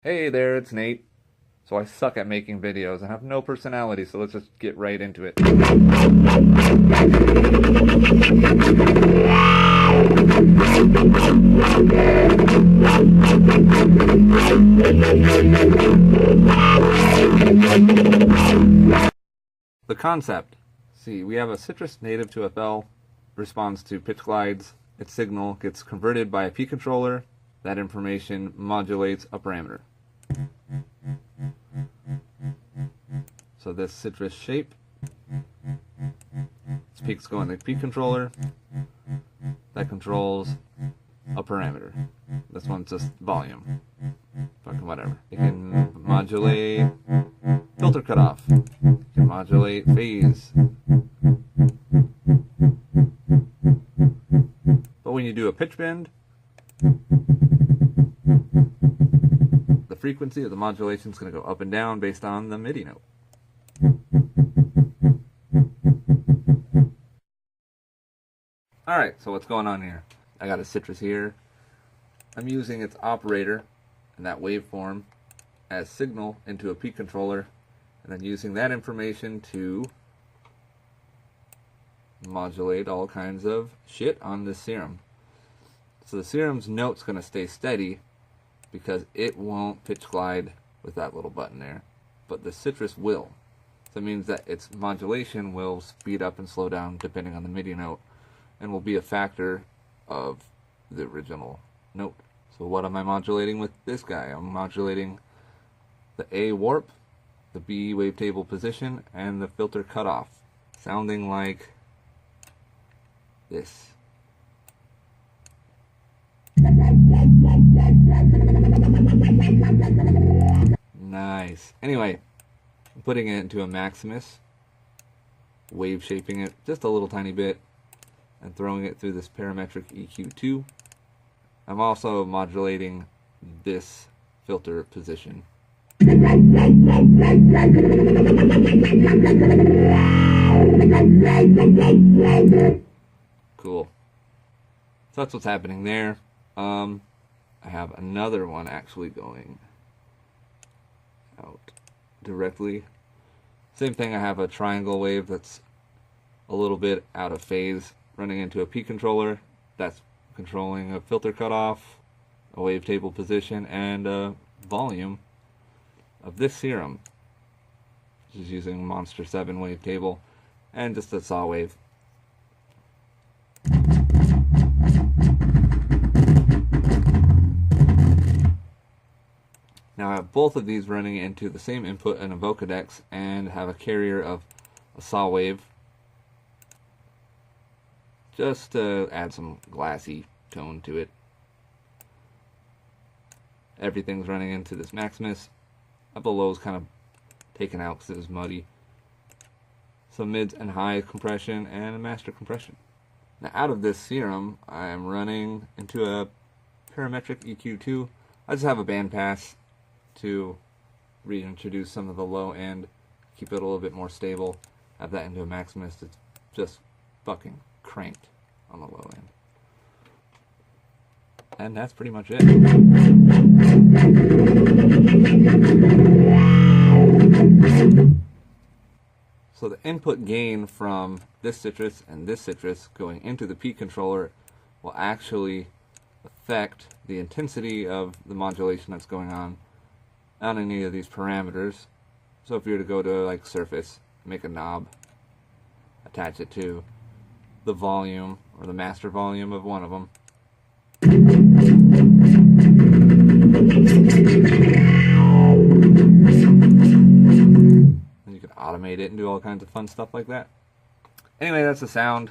Hey there, it's Nate. So I suck at making videos and have no personality, so let's just get right into it. The concept. See, we have a citrus native to FL, responds to pitch glides, its signal gets converted by a P controller, that information modulates a parameter. So this citrus shape, its peaks go in the P controller, that controls a parameter. This one's just volume. Fucking whatever. It can modulate filter cutoff. It can modulate phase. But when you do a pitch bend, the frequency of the modulation is going to go up and down based on the MIDI note. Alright, so what's going on here? I got a citrus here. I'm using its operator and that waveform as signal into a P controller, and then using that information to modulate all kinds of shit on this serum. So the serum's note's going to stay steady because it won't pitch glide with that little button there, but the citrus will. So that means that its modulation will speed up and slow down depending on the MIDI note, and will be a factor of the original note. So what am I modulating with this guy? I'm modulating the A warp, the B wavetable position, and the filter cutoff, sounding like this. Nice. Anyway, I'm putting it into a Maximus, wave shaping it just a little tiny bit, and throwing it through this parametric EQ2. I'm also modulating this filter position. Cool. So that's what's happening there. I have another one actually going out directly. Same thing, I have a triangle wave that's a little bit out of phase running into a P controller that's controlling a filter cutoff, a wavetable position, and a volume of this serum, which is using Monster 7 wavetable and just a saw wave. Now I have both of these running into the same input in a Vocodex and have a carrier of a saw wave, just to add some glassy tone to it. Everything's running into this Maximus. Up below is kind of taken out because it was muddy. Some mids and high compression and a master compression. Now out of this serum, I am running into a parametric EQ2. I just have a bandpass to reintroduce some of the low end, keep it a little bit more stable. Have that into a Maximus. It's just fucking cranked on the low end. And that's pretty much it. So the input gain from this citrus and this citrus going into the P controller will actually affect the intensity of the modulation that's going on any of these parameters. So if you were to go to like surface, make a knob, attach it to the volume or the master volume of one of them, and you can automate it and do all kinds of fun stuff like that. Anyway, that's the sound.